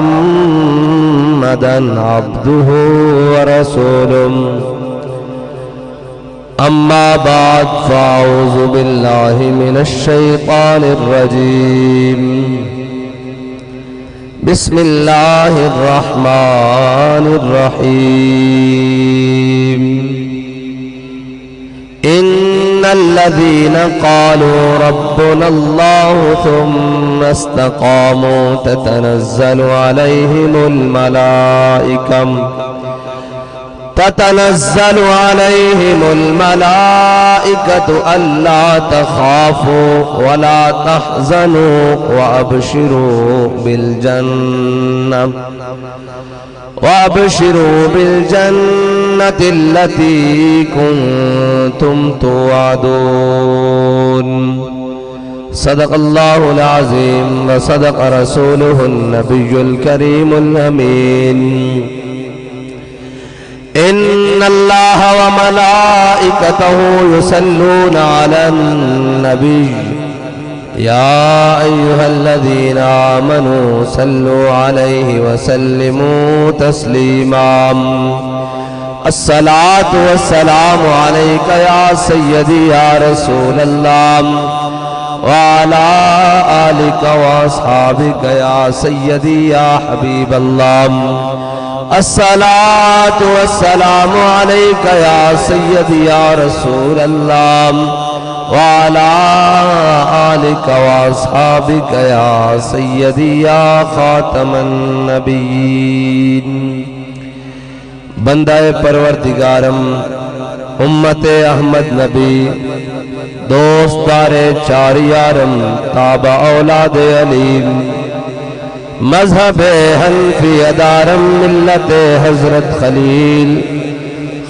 محمدا عبده ورسوله اما بعد فاعوذ باللہ من الشیطان الرجیم بسم اللہ الرحمن الرحیم ان الذين قالوا ربنا الله ثم استقاموا تتنزل عليهم الملائكة ألا تخافوا ولا تحزنوا وأبشروا بالجنة التي كنتم توعدون صدق الله العظيم وصدق رسوله النبي الكريم الأمين إن الله وملائكته يصلون على النبي يا أيها الذين آمنوا صلوا عليه وسلموا تسليما الصلاة والسلام عليك يا سيدي يا رسول الله وعلى آلك وأصحابك يا سيدي يا حبيب الله الصلاة والسلام عليك يا سيدي يا رسول الله وعلى آلك وأصحابك يا سيدي يا خاتم النبيين بندہ پروردگارم امت احمد نبی دوستدار چار یارم تابع اولاد علیم مذہب حنفی ادارم ملت حضرت خلیل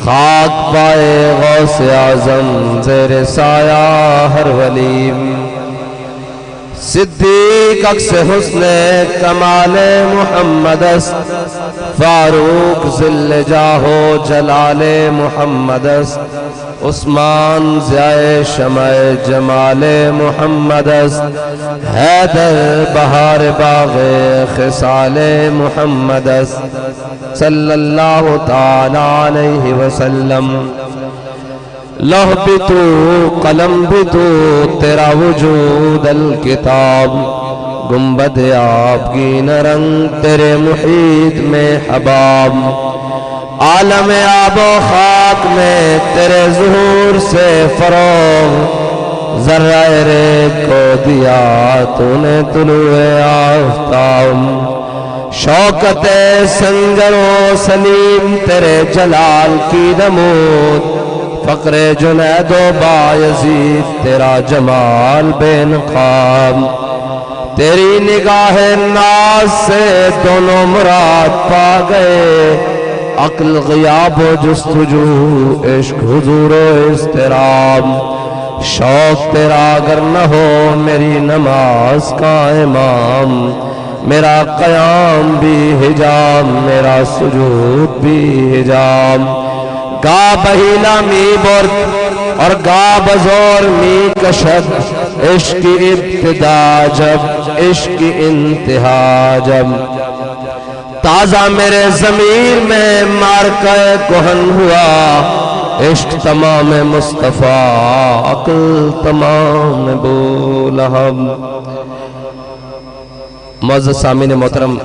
خاک پائے غوث اعظم زیر سایہ ہر ولیم صدیق عکس حسن کمال محمد است فاروق ذل جاہو جلال محمد است عثمان ضیاء شمع جمال محمد است حیدر بہار باغ خصال محمد است صلی اللہ تعالی علیہ وسلم لوح بھی تو قلم بھی تو تیرا وجود الکتاب گنبد آپ کی نرنگ تیرے محیط میں حباب عالم آب و خاک میں تیرے ظہور سے فروغ ذرہ ریت کو دیا تو نے طلوع آفتاب شوکت سنگر و سلیم تیرے جلال کی نمود فقر جنید و بایزید تیرا جمال بے نقاب تیری نگاہ ناز سے دونوں مراد پا گئے عقل غیاب و جستجو عشق حضور و اضطراب شوق تیرا اگر نہ ہو میری نماز کا امام میرا قیام بھی حجاب میرا سجود بھی حجاب گا بہیلا می برد اور گا بزور می کشد عشق ابتدا جب عشق انتہا جب تازہ میرے ضمیر میں مارکہ کہن ہوا عشق تمام مصطفیٰ عقل تمام بولہم معزز سامعین محترم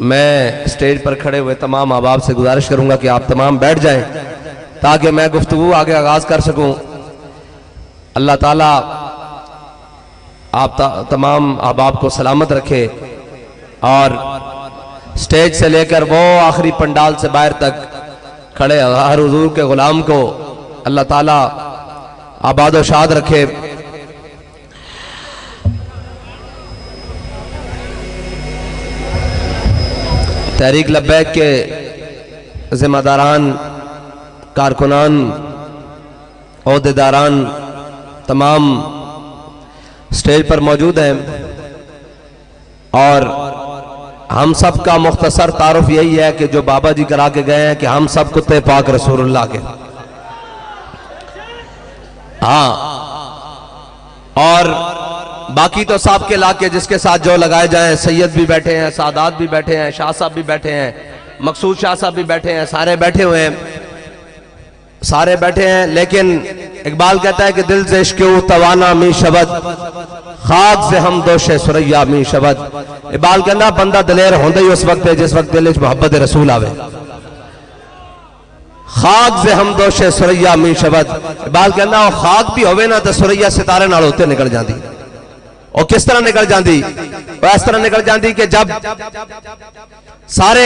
میں اسٹیج پر کھڑے ہوئے تمام احباب سے گزارش کروں گا کہ آپ تمام بیٹھ جائیں تاکہ میں گفتگو آگے آغاز کر سکوں اللہ تعالیٰ آپ تمام احباب کو سلامت رکھے اور سٹیج سے لے کر وہ آخری پنڈال سے باہر تک کھڑے ہر حضور کے غلام کو اللہ تعالیٰ آباد و شاد رکھے تحریک لبیک کے ذمہ داران کارکنان عہدیداران تمام سٹیج پر موجود ہیں اور ہم سب کا مختصر تعارف یہی ہے کہ جو بابا جی کرا کے گئے ہیں کہ ہم سب کتے پاک رسول اللہ کے ہاں اور باقی تو صاحب کے علاقے جس کے ساتھ جو لگائے جائیں، سید بھی بیٹھے ہیں، سادات بھی بیٹھے ہیں، شاہ صاحب بھی بیٹھے ہیں، مقصود شاہ صاحب بھی بیٹھے ہیں، سارے بیٹھے ہوئے ہیں، سارے بیٹھے ہیں. لیکن اقبال کہتا ہے کہ دل سے عشق توانا می شبد، خاک سے ہم دوش سریا می شبد. اقبال کہنا بندہ دلیر ہوندہ ہی اس وقت ہے جس وقت دل وچ محبت رسول آوے. خاک سے ہم دوش سریا می شبد. اقبال کہنا وہ خاک بھی ہوئے نا تو سریا ستارے نال ہوتے نکل جاندی. اور کس طرح نکل جاندی؟ وہ اس طرح نکل جاندی کہ جب سارے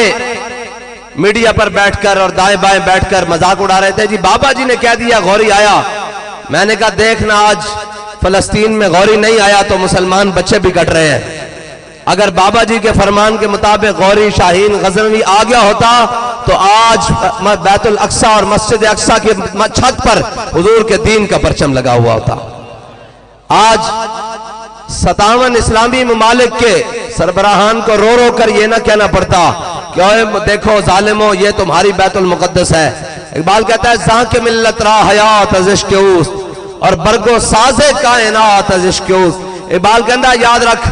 میڈیا پر بیٹھ کر اور دائیں بائیں بیٹھ کر مذاق اڑا رہے تھے، جی بابا جی نے کہہ دیا غوری آیا. میں نے کہا دیکھنا آج فلسطین میں غوری نہیں آیا تو مسلمان بچے بھی کٹ رہے ہیں. اگر بابا جی کے فرمان کے مطابق غوری شاہین غزنوی آ گیا ہوتا تو آج بیت الاقصی اور مسجد اقصی کی چھت پر حضور کے دین کا پرچم لگا ہوا ہوتا. آج 57 اسلامی ممالک کے سربراہان کو رو رو کر یہ نہ کہنا پڑتا کہ دیکھو ظالموں یہ تمہاری بیت المقدس ہے. اقبال کہتا ہے زاں کے ملت را حیات از عشق اوست اور برگو ساز کائنات از عشق اوست. اقبال کہتا ہے یاد رکھ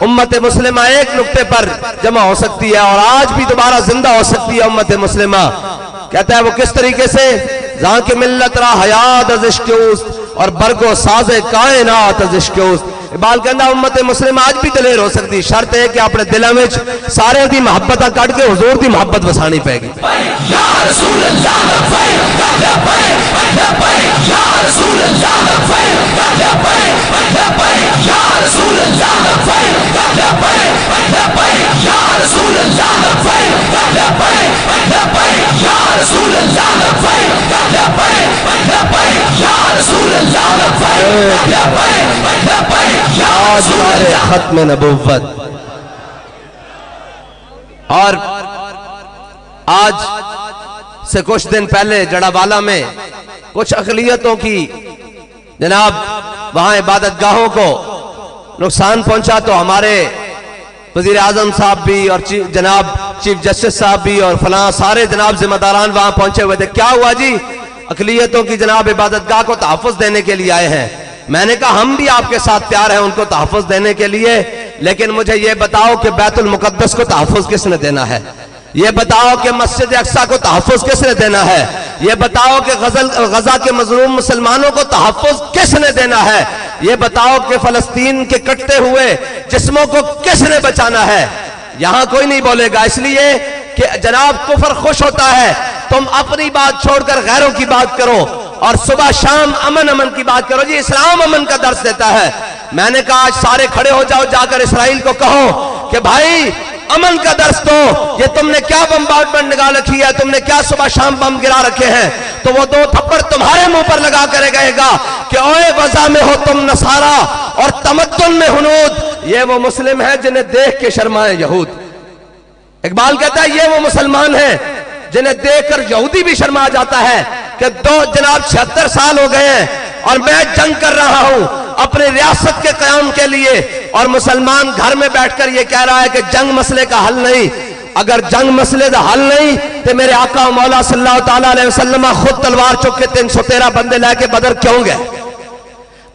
امت مسلمہ ایک نقطے پر جمع ہو سکتی ہے اور آج بھی دوبارہ زندہ ہو سکتی ہے امت مسلمہ. کہتا ہے وہ کس طریقے سے؟ زاں کے ملت را حیات از عشق اوست اور برگو ساز کائنات از عشق اوست. اقبال کہنا امت مسلمہ آج بھی دلیر ہو سکتی، شرط ہے کہ اپنے دلوں میں سارے دی محبتہ کٹ کے حضور دی محبت وسانی پائے گی. یا رسول اللہ یا رسول اللہ یا رسول اللہ یا رسول اللہ یا رسول اللہ ختم نبوت. اور آج سے کچھ دن پہلے جڑاوالا میں کچھ اقلیتوں کی جناب وہاں عبادت گاہوں کو نقصان پہنچا تو ہمارے وزیر اعظم صاحب بھی اور جناب چیف جسٹس صاحب بھی اور فلاں سارے جناب ذمہ داران وہاں پہنچے ہوئے تھے. کیا ہوا جی؟ اقلیتوں کی جناب عبادت گاہ کو تحفظ دینے کے لیے آئے ہیں. میں نے کہا ہم بھی آپ کے ساتھ تیار ہیں ان کو تحفظ دینے کے لیے، لیکن مجھے یہ بتاؤ کہ بیت المقدس کو تحفظ کس نے دینا ہے؟ یہ بتاؤ کہ مسجد اقصی کو تحفظ کس نے دینا ہے؟ یہ بتاؤ کہ غزہ کے مظلوم مسلمانوں کو تحفظ کس نے دینا ہے؟ یہ بتاؤ کہ فلسطین کے کٹتے ہوئے جسموں کو کس نے بچانا ہے؟ یہاں کوئی نہیں بولے گا، اس لیے کہ جناب کفر خوش ہوتا ہے تم اپنی بات چھوڑ کر غیروں کی بات کرو اور صبح شام امن کی بات کرو. جی اسلام امن کا درس دیتا ہے. میں نے کہا آج سارے کھڑے ہو جاؤ، جا کر اسرائیل کو کہو کہ بھائی امن کا درس دو. یہ تم نے کیا بمبارڈمنٹ نگاہ رکھی ہے، تم نے کیا صبح شام بم گرا رکھے ہیں، تو وہ 2 تھپڑ تمہارے منہ پر لگا کرے گئے گا کہ اوے غزہ میں ہو تم نصارہ اور تمدن میں ہنود. یہ وہ مسلم ہے جنہیں دیکھ کے شرمائے یہود. اقبال کہتا ہے یہ وہ مسلمان ہیں جنہیں دیکھ کر یہودی بھی شرما جاتا ہے کہ جناب 76 سال ہو گئے ہیں اور میں جنگ کر رہا ہوں اپنے ریاست کے قیام کے لیے، اور مسلمان گھر میں بیٹھ کر یہ کہہ رہا ہے کہ جنگ مسئلے کا حل نہیں. اگر جنگ مسئلے کا حل نہیں تو میرے آقا و مولا صلی اللہ تعالیٰ علیہ وسلم خود تلوار چک کے 313 بندے لے کے بدر کیوں گئے؟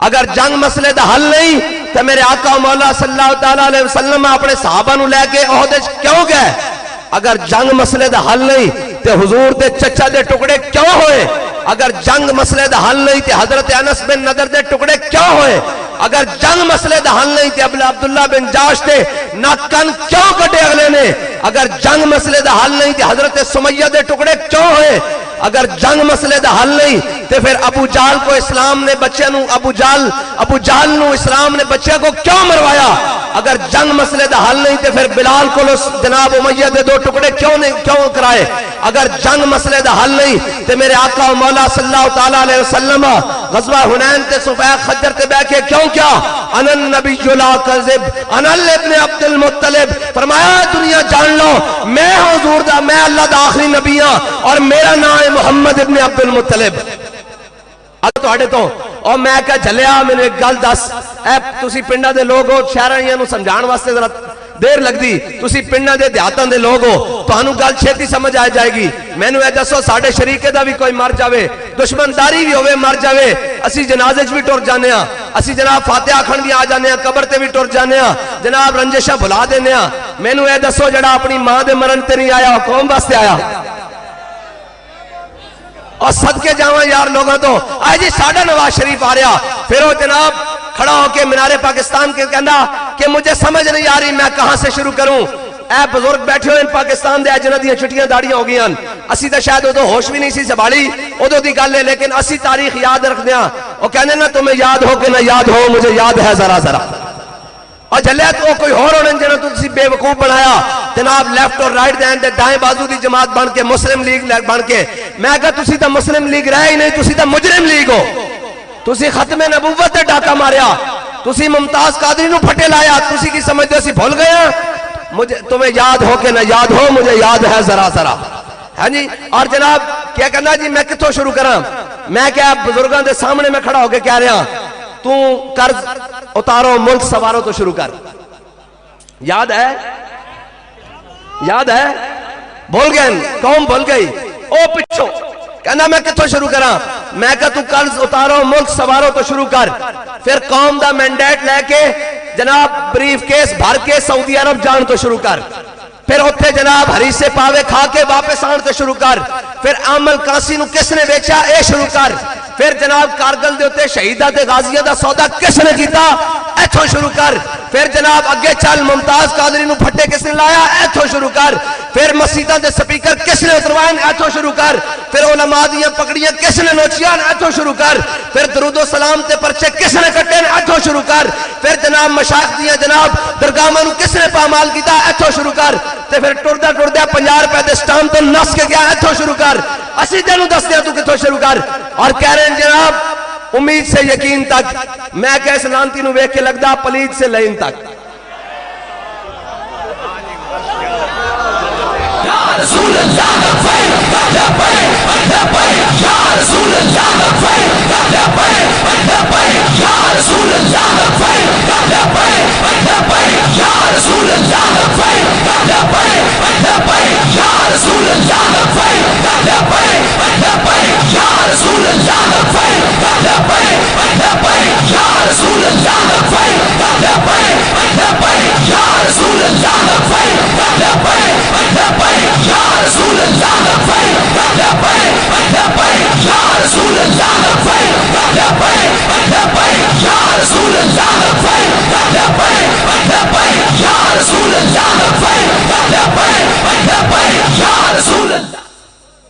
اگر جنگ مسئلے کا حل نہیں تو میرے آقا و مولا صلی اللہ تعالیٰ علیہ وسلم اپنے صحابہ نو لے کے عہدے کیوں گئے؟ اگر جنگ مسئلے دا حل نہیں تے حضور دے چچا دے ٹکڑے کیوں ہوئے؟ اگر جنگ مسئلے دا حل نہیں تے حضرت انس بن نضر دے ٹکڑے کیوں ہوئے؟ اگر جنگ مسئلے دا حل نہیں تے عبداللہ بن جاش دے ناکن کیوں کٹے اگلے نے؟ اگر جنگ مسئلے دا حل نہیں تے حضرت سمیہ دے ٹکڑے کیوں ہوئے؟ اگر جنگ مسئلے دا حل نہیں تے پھر ابو جہل کو اسلام نے بچے نو ابو جہل نو اسلام نے بچے کو کیوں مروایا؟ اگر جنگ مسئلے دا حل نہیں تے پھر بلال کو جناب امیہ دے 2 ٹکڑے کیوں کرائے؟ اگر جنگ مسئلے دا حل نہیں تے میرے آقا و مولا صلی اللہ تعالیٰ علیہ وسلم غزوہ حنین تے سفیق خجر تے بے کے کیوں کیا؟ انا النبی لا کذب انا ابن عبد المطلب. فرمایا دنیا جان لو میں حضور دا، میں اللہ دا آخری نبی ہاں اور میرا نام ہے محمد ابن عبد المطلب. اور میں کہا جلیا میں نے ایک گل دس، اے تسی پنڈا دے لوگ ہو، شہرانیاں نو سمجھان واسطے ذرا دیر لگ دی، تسی پنڈا دے دیہاتاں دے لوگ ہو تو ہنو گل چھیتی سمجھ آ جائے گی. میں نو اے دسو ساڑھے شریکے دا بھی کوئی مر جاوے، دشمن داری بھی ہوئے مر جاوے، اسی جنازے بھی ٹور جانے ہاں، اسی جناب فاتحہ کھن بھی آ جانے ہیں, قبر تے بھی ٹر جانے ہیں, جناب رنجشاں بھلا دینے ہیں. مینوں اے دسو جڑا اپنی ماں دے مرن تے نہیں آیا قوم واسطے آیا؟ اور صدقے جاواں یار لوگوں تو آج جی ساڈا نواز شریف آ رہا, پھر وہ جناب کھڑا ہو کے مینار پاکستان کے کہندا کہ مجھے سمجھ نہیں آ رہی میں کہاں سے شروع کروں. اے بزرگ بیٹھے ہوئے پاکستان دے جنہاں دیاں چھٹیاں داڑیاں ہو گئیاں, اسی تے شاید ادو ہوش بھی نہیں سی سنبھالی ادو دی گل ہے, لیکن اسی تاریخ یاد رکھدے ہاں. وہ کہندے نا تمہیں یاد ہو کہ نہ یاد ہو مجھے یاد ہے ذرا ذرا. اور جلے تو کوئی اور ہونے جنہوں تو تسی بے وقوف بنایا جناب لیفٹ اور رائٹ دین دے دائیں بازو دی جماعت بن کے مسلم لیگ بن کے. میں کہا تسی تا مسلم لیگ رہے ہی نہیں, تسی تا مجرم لیگ ہو. تسی ختم نبوت تے ڈاکہ ماریا, تسی ممتاز قادری نو پھٹے لایا, تسی کی سمجھتے اسی بھول گئے ہیں. مجھے تمہیں یاد ہو کہ نہ یاد ہو مجھے یاد ہے ذرا ذرا. ہاں جی. اور جناب کیا کہنا جی میں کتوں شروع کراں؟ میں کیا بزرگاں دے سامنے میں کھڑا ہو کے کہہ رہا تو قرض اتارو ملک سوارو تو شروع کر. یاد ہے؟ یاد ہے؟ بھول گئے قوم بھول گئی. او پچھو کہنا میں کتوں شروع کراں؟ میں کہا تو قرض اتارو ملک سوارو تو شروع کر. پھر قوم دا مینڈیٹ لے کے جناب بریف کیس بھر کے سعودی عرب جان تو شروع کر. پھر اتھے جناب ہریسے پاوے کھا کے واپس آن تو شروع کر. پھر عامل کانسی نو کس نے بیچا اے شروع کر. پھر جناب کارگل دے ہوتے شہیدہ دے غازیہ دا سودا کس نے کیتا ایتھوں شروع کر. پھر جناب اگے چل ممتاز قادری نو پھٹے کس نے لایا ایتھوں شروع کر. پھر مسیدہ دے سپیکر کس نے اتروائن ایتھوں شروع کر. پھر علماء دیاں پکڑیاں کس نے نوچیاں ایتھوں شروع کر. پھر درود و سلام تے پرچے کس نے کٹے ایتھوں شروع کر. پھر جناب مشاق دیاں جناب درگاہاں نو کس نے پامال کیتا ایتھوں شروع کر. تے پھر ٹردہ 50 روپے دے سٹام تو نس کے گیا ایتھوں شروع کر. اسی تینوں دس دیا تو کتوں شروع کر. اور کہہ رہے ہیں جناب امید سے یقین تک, میں کہ اس لانتی نو ویکھ کے لگدا پلید سے لین تک. یا رسول اللہ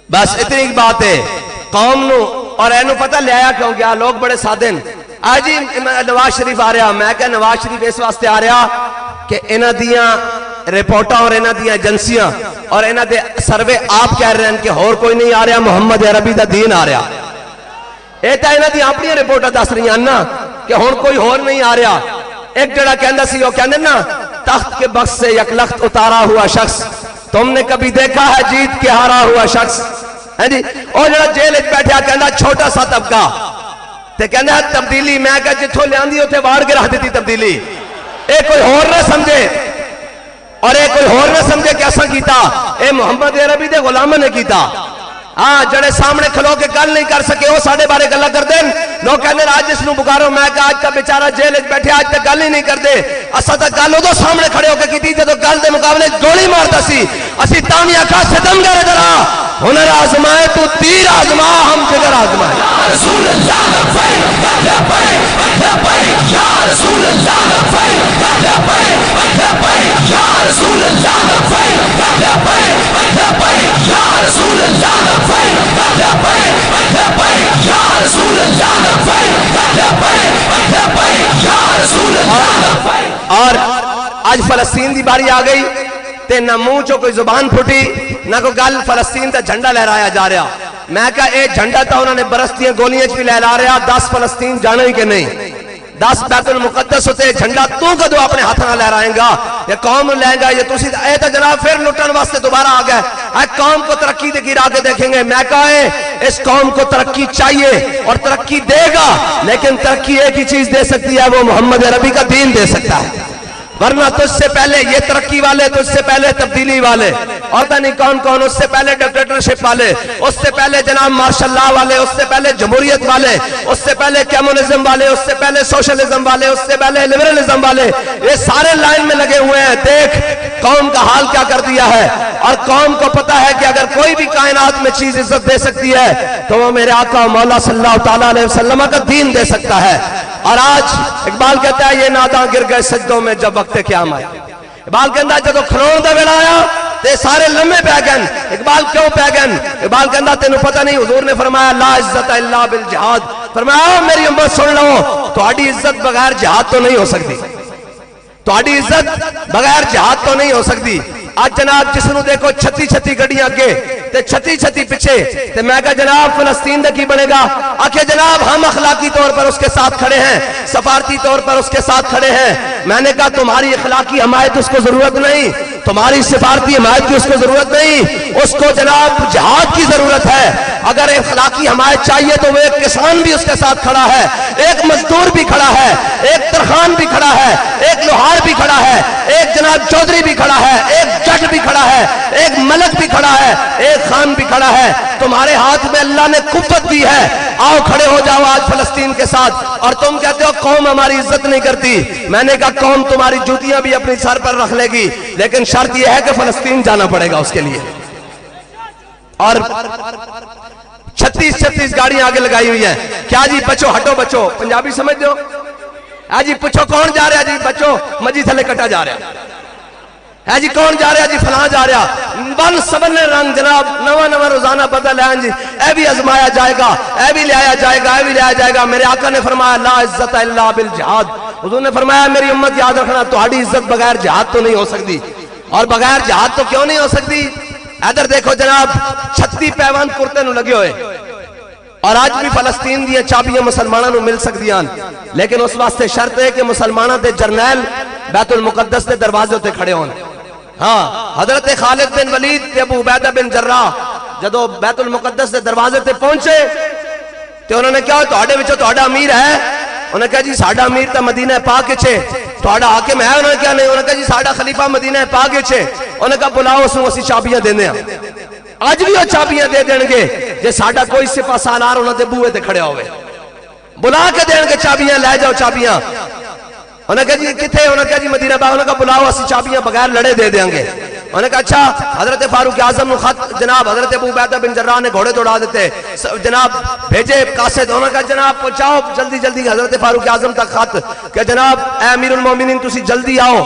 بس اتنی بات ہے. قوم نو اور اینو پتہ لے آیا کیوں گیا لوگ بڑے سادن. آج جی نواز شریف آ رہا, میں کہ نواز شریف اس واسطے آ رہا کہ انہ دیاں رپورٹاں اور انہ دیاں ایجنسیاں اور انہ دے سروے آپ کہہ رہے ہیں کہ اور کوئی نہیں آ رہا, محمد عربی دا دین آ رہا. اے تا انہ دیاں اپنی رپورٹاں دس رہی ہیں نا کہ ہون کوئی اور نہیں آ رہا. ایک جڑا کہندہ سی وہ کہندے نا تخت کے بخش سے یک لخت اتارا ہوا شخص, تم نے کبھی دیکھا ہے جیت کے ہارا ہوا شخص. ہے جی. اور جڑا جیل وچ بیٹھا کہندا چھوٹا سا طبقہ تے کہندا تبدیلی, میں کہ جتھوں لیاندی اوتھے واڑ کے رکھ دتی تبدیلی. اے کوئی اور نہ سمجھے اور اے کوئی اور نہ سمجھے کہ اساں کیتا, اے محمد عربی دے غلاماں نے کیتا. ہاں جڑے سامنے کھلو کے گل نہیں کر سکے وہ ساڈے بارے گلاں کر دین. لوگ کہندے آج اس نو پکارو, میں کہ آج کا بیچارہ جیل وچ بیٹھے آج تک گل ہی نہیں کردے. اساں تے گل اودوں سامنے کھڑے ہو کے کیتی جدوں گل دے مقابلے گولی ماردا سی. اسی تاں آکھا ستم کرے ذرا ہنر آزمائے تو تیر آزما, ہم جگر آزمائے. یا رسول اللہ یا رسول اللہ یا رسول اللہ اور آج فلسطین دی باری آ گئی تے نہ منہ چو کوئی زبان پھٹی نہ کوئی گل فلسطین تے جھنڈا لہرایا جا رہا. میں کہا اے جھنڈا تا انہوں نے برستیاں گولیاں بھی لہرا رہا. 10 فلسطین جانا ہی کہ نہیں, 10 بیت المقدس ہوتے جھنڈا تو کدو اپنے ہاتھ نہ لہرائیں گا, یہ قوم لیں گا, یہ تسی اے تا جناب پھر لٹن واسطے دوبارہ آ گئے. اے قوم کو ترقی دے گرا کے دیکھیں گے. میں کہا ہے اس قوم کو ترقی چاہیے اور ترقی دے گا, لیکن ترقی ایک ہی چیز دے سکتی ہے, وہ محمد عربی کا دین دے سکتا ہے. ورنہ تجھ سے پہلے یہ ترقی والے، تجھ سے پہلے تبدیلی والے، اور نہیں کون کون، اس سے پہلے ڈکٹیٹرشپ والے، اس سے پہلے جناب مارشل لا والے، اس سے پہلے جمہوریت والے، اس سے پہلے کمیونزم والے، اس سے پہلے سوشلزم والے، اس سے پہلے لبرلزم والے، یہ سارے لائن میں لگے ہوئے ہیں۔ دیکھ قوم کا حال کیا کر دیا ہے، اور قوم کو پتا ہے کہ اگر کوئی بھی کائنات میں چیز عزت دے سکتی ہے تو وہ میرے آقا مولا صلی اللہ تعالیٰ علیہ وسلم کا دین دے سکتا ہے۔ اور آج اقبال کہتا ہے یہ ناداں گر گئے سجدوں میں جب وقت قیام آیا۔ اقبال کہتا ہے جدو کھلون دا ویلا آیا تے سارے لمحے پہ گئے۔ اقبال کیوں پہ گئے؟ اقبال کہتا تینوں پتہ نہیں، حضور نے فرمایا لا عزت الا بالجہاد، فرمایا میری امت سن لو، تہاڈی عزت بغیر جہاد تو نہیں ہو سکتی، تہاڈی عزت بغیر جہاد تو نہیں ہو سکتی۔ آج جناب جس نو دیکھو 36 گڑیاں اگے تے 36 پیچھے، تے میں کہا جناب فلسطین دا کی بنے گا؟ آکھے جناب ہم اخلاقی طور پر اس کے ساتھ کھڑے ہیں، سفارتی طور پر اس کے ساتھ کھڑے ہیں۔ میں نے کہا تمہاری اخلاقی حمایت اس کو ضرورت نہیں، تمہاری سفارتی حمایت کی اس کو ضرورت نہیں، اس کو جناب جہاد کی ضرورت ہے۔ اگر اخلاقی حمایت چاہیے تو وہ ایک کسان بھی اس کے ساتھ کھڑا ہے، ایک مزدور بھی کھڑا ہے، ایک ترخان بھی کھڑا ہے، ایک لوہار بھی کھڑا ہے، ایک جناب چودھری بھی کھڑا ہے، ایک جج بھی کھڑا ہے، ایک ملک بھی کھڑا ہے، ایک خان بھی کھڑا ہے۔ تمہارے ہاتھ میں اللہ نے قوت دی ہے، آؤ کھڑے ہو جاؤ آج فلسطین کے ساتھ۔ اور تم کہتے ہو قوم ہماری عزت نہیں کرتی، میں نے کہا قوم تمہاری جوتیاں بھی اپنی سر پر رکھ لے گی، لیکن شرط یہ ہے کہ فلسطین جانا پڑے گا اس کے لیے۔ اور 36 گاڑیاں آگے لگائی ہوئی ہیں۔ کیا جی بچو ہٹو بچو، پنجابی سمجھ دو؟ جی پوچھو کون جا رہا جی بچو، مجھے تھلے کٹا جا رہا ہے جی، کون جا رہا جی فلاں جا رہا، بن سبن رنگ جناب نواں روزانہ بدل ہیں جی، اے بھی ازمایا جائے گا، اے بھی لیا جائے گا، اے بھی لیا جائے گا۔ میرے آقا نے فرمایا لا عزت الا بالجہاد، حضور نے فرمایا میری امت یاد رکھنا تہاڈی عزت بغیر جہاد تو نہیں ہو سکتی۔ اور بغیر جہاد تو کیوں نہیں ہو سکتی؟ ادھر دیکھو جناب 36 پیوند کرتے نو لگے ہوئے، اور آج بھی فلسطین دیا چابیاں مسلمانوں نو مل سکدیاں، لیکن اس واسطے شرط ہے کہ مسلمانوں دے جرنیل بیت المقدس دے دروازے تے کھڑے ہون۔ ہاں حضرت خالد بن ولید تے ابو عبیدہ بن جراح جدو بیت المقدس دے دروازے تے پہنچے تے انہوں نے کہا تہاڈے وچوں تہاڈا امیر ہے؟ انہوں نے کہا جی ساڈا امیر تے مدینہ پاک وچ ہے۔ تہاڈا حاکم ہے؟ انہوں نے کہا نہیں۔ انہوں نے کہا جی ساڈا خلیفہ مدینہ پاک وچ ہے۔ انہوں نے کہا بلاؤ اس نوں اسی چابیاں دیندے ہاں۔ اج بھی وہ چابیاں دے دین گے جے ساڈا کوئی سپاہ سالار انہاں دے بوئے تے کھڑیا ہوئے، بلا کے دین گے چابیاں، لے جاؤ چابیاں۔ انہوں نے کہا جی کتھے؟ انہوں نے کہا جی مدینہ باغ۔ انہوں نے کہا بلاؤ اسی چابیاں بغیر لڑے دے دیں گے۔ انہوں نے کہا اچھا۔ حضرت فاروق اعظم نے خط جناب حضرت ابو عبیدہ بن جراح نے گھوڑے دوڑا دیتے جناب بھیجے قاصد۔ انہوں نے کہا جناب پہنچاؤ جلدی جلدی حضرت فاروق اعظم تک خط کہ جناب اے امیر المومنین تسی جلدی آؤ،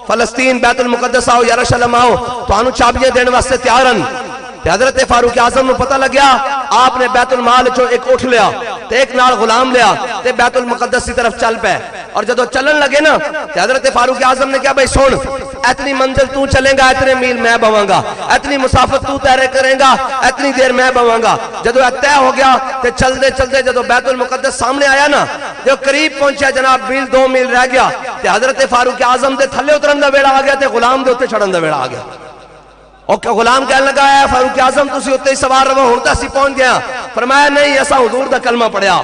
فلسطین بیت المقدس آؤ، یروشلم آؤ، تانوں چابیاں دین واسطے تیار ہیں۔ حضرت فاروق اعظم نو پتہ لگیا، آپ نے بیت المال چوں ایک اٹھ لیا تے ایک نال غلام لیا تے بیت المقدس کی طرف چل پے۔ اور جدو چلن لگے نا تے حضرت فاروق اعظم نے کہا بھائی سن، اتنی منزل تو چلیں گا، اتنے میل میں بواں گا، اتنی مسافت تو طے کریں گا، اتنی دیر میں بواں گا۔ جدو طے ہو گیا تے چلدے چلدے جدو بیت المقدس سامنے آیا نا، جو قریب پہنچا جناب میل 2 میل رہ گیا تے حضرت فاروق اعظم دے تھلے اترن دا ویڑا آ گیا تے غلام دے اوتے چڑھن دا ویڑا آ گیا۔ اور غلام کہنے لگا ہے فاروق اعظم تسی اتنے ہی سوار رہو، ہن تے اسی پہنچ گیا۔ فرمایا نہیں، اساں حضور دا کلمہ پڑھیا،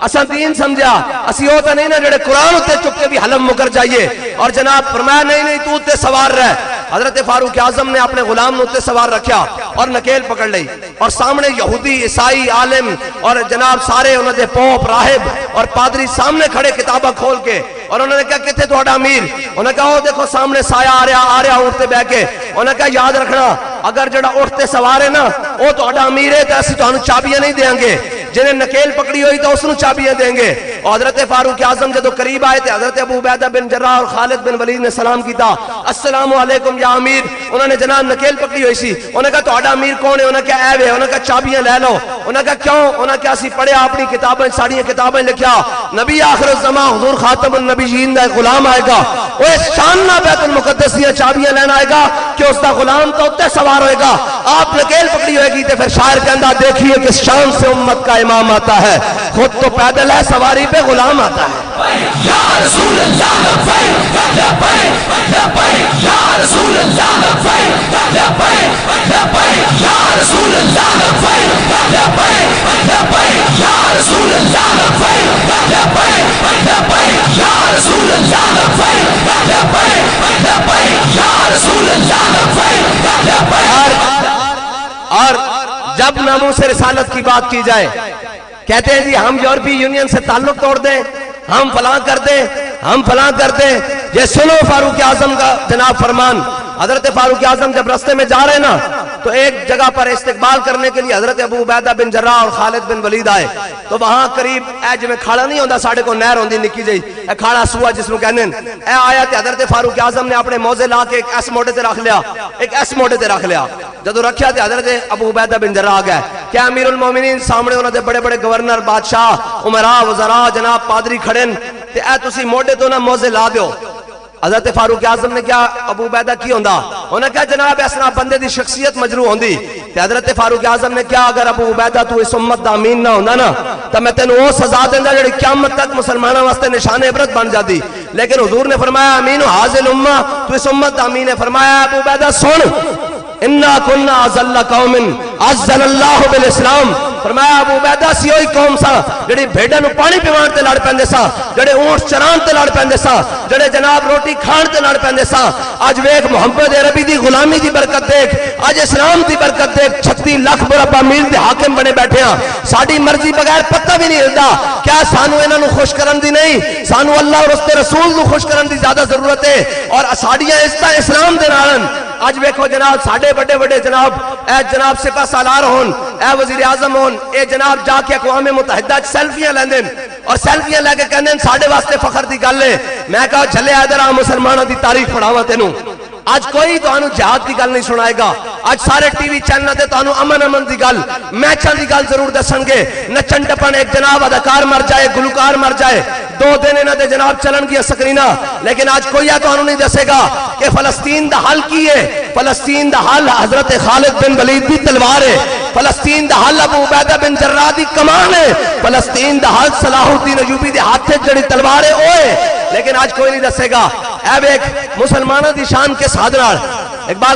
اساں دین سمجھا، اسی او تے نہیں نا جڑے قرآن اتنے چک کے بھی حلم مکر جائیے۔ اور جناب فرمایا نہیں نہیں تو اتنے سوار رہ۔ حضرت فاروق اعظم نے اپنے غلام اتنے سوار رکھیا اور نکیل پکڑ لئی، اور سامنے یہودی عیسائی عالم اور جناب سارے انہوں نے پوپ راہب اور پادری سامنے کھڑے کتابہ کھول کے، اور انہوں نے کہا کتے تہاڈا امیر؟ انہوں نے کہا وہ دیکھو سامنے سایہ آ رہا اٹھتے بہ کے۔ انہوں نے کہا یاد رکھنا اگر جڑا اٹھتے سوار ہے نا وہ تہاڈا امیر ہے تو اسی تانوں چابیاں نہیں دیں گے، جنہیں نکیل پکڑی ہوئی تو اس نوں چابیاں دیں گے۔ اور حضرت فاروق اعظم جدو قریب آئے تھے حضرت ابو عبیدہ بن جراح اور خالد بن ولید نے سلام کیتا، السلام علیکم یا امیر۔ انہوں نے جناب نکیل پکڑی ہوئی سی۔ انہوں نے کہا تہاڈا امیر کون ہے؟ انہوں نے کہا اے وے۔ انہوں نے کہا چابیاں لے لو۔ انہوں نے کہا کیوں؟ انہوں نے کہا اسی پڑھیا اپنی کتابیں ساڑیاں کتابیں لکھیا نبی آخر الزمان حضور خاتم النبیین دا غلام آئے گا، وہ اس شان نہ بیت المقدس دیا چابیاں لینا آئے گا کہ اس دا غلام تو اتنے سوار ہوئے گا، آپ نکیل پکڑی ہوئے گی۔ تے پھر شاعر کہندا دیکھیے کس شان سے امت کا امام آتا ہے، خود تو پیدل ہے سواری پہ غلام آتا ہے۔ یا رسول اللہ لبیک لبیک لبیک یا رسول اللہ لبیک لبیک لبیک یا رسول اللہ لبیک لبیک لبیک یا رسول اللہ لبیک لبیک لبیک یا رسول اللہ لبیک لبیک لبیک یا رسول اللہ لبیک لبیک۔ اور جب ناموس رسالت کی بات کی جائے کہتے ہیں جی ہم یورپی یونین سے تعلق توڑ دیں، ہم فلاں کر دیں، ہم فلاں کر دیں۔ یہ سنو فاروق اعظم کا جناب فرمان۔ حضرت فاروق اعظم جب رستے میں جا رہے نا تو ایک جگہ پر استقبال کرنے کے لیے حضرت ابو عبیدہ بن جراح اور خالد بن ولید آئے تو وہاں قریب اے جی میں کھاڑا نہیں ہوندہ ساڑھے کو نہر ہوندی نکی جائی اے کھاڑا سوا جس میں کہنے اے آیا تے حضرت فاروق اعظم نے اپنے موزے لا کے ایک ایس موڑے تے رکھ لیا، ایک ایس موڑے تے رکھ لیا۔ جدو رکھیا تے حضرت ابو عبیدہ بن جراح گئے کہ امیر المومنین سامنے انہوں نے بڑے بڑے گورنر، بادشاہ، عمراء، وزراء، جناب پادری کھڑن تے اے تسی موڑے تو نہ موزے لا دیو۔ حضرت فاروق اعظم نے کیا ابو عبیدہ کی ہوندہ انہوں نے کہا جناب اس طرح بندے دی شخصیت مجروح ہوندی تے حضرت فاروق اعظم نے کیا اگر ابو عبیدہ تو اس امت دا امین نہ ہوندہ نا تو میں تینوں وہ سزا دیندہ جڑی قیامت تک مسلمانہ واسطے نشان عبرت بن جاتی، لیکن حضور نے فرمایا امین حاضر امہ تو اس امت دا امین ہے۔ فرمایا ابو عبیدہ سن انا کننا ازل قوم عزل اللہ بالاسلام۔ فرمایا ابو عبیدہ سی ہوئی قوم سا جڑی بھیڑا نو پانی پیوان تے لڑ پہندے سا، جڑے اونٹ چران تے لڑ پہندے سا، جڑے جناب روٹی کھان تے لڑ پہندے سا۔ آج ویک محمد عربی دی غلامی دی برکت دیکھ، آج اسلام دی برکت دیکھ، 36 لاکھ مربع میل دے حاکم بنے بیٹھے ہیں۔ ساڑی مرضی بغیر پتہ بھی نہیں ہلدا، کیا سانو انہاں نو خوش کرن دی نہیں، سانو اللہ اور اس کے رسول نو خوش کرن دی زیادہ ضرورت ہے، اور ساڑیاں عزتاں اسلام دے نالن۔ آج ویکھو جناب ساڑے بڑے بڑے جناب اے جناب سپہ سالار ہون، اے وزیر اعظم ہون، اے جناب جا کے اقوام متحدہ سیلفیاں لیندیں اور سیلفیاں لے کے کہندیں ساڑے واسطے فخر دی گل ہے۔ میں کہا جھلے ادھر آ مسلمانوں دی تاریخ پڑھاواں تینوں۔ آج کوئی تو انہوں جہاد کی گل نہیں سنائے گا، آج سارے ٹی وی چینل تے تو انہوں امن دی گل، میچاں دی گل ضرور دسن گے، نچن ٹپن ایک جناب اداکار مر جائے، گلوکار مر جائے، 2 دن انہاں دے جناب چلن گیا سکرینہ، لیکن آج کوئی تو انہوں نہیں دسے گا کہ فلسطین دا حل کی ہے۔ فلسطین دا حل حضرت خالد بن ولید دی تلوار ہے، فلسطین دا حل ابو عبیدہ بن جراح دی کمان ہے، فلسطین دا حل صلاح الدین ایوبی دے ہاتھ جڑی تلوار ہے اوے، لیکن آج کوئی نہیں دسے گا۔ اے ایک مسلمانوں دی شان کے سادھنال اقبال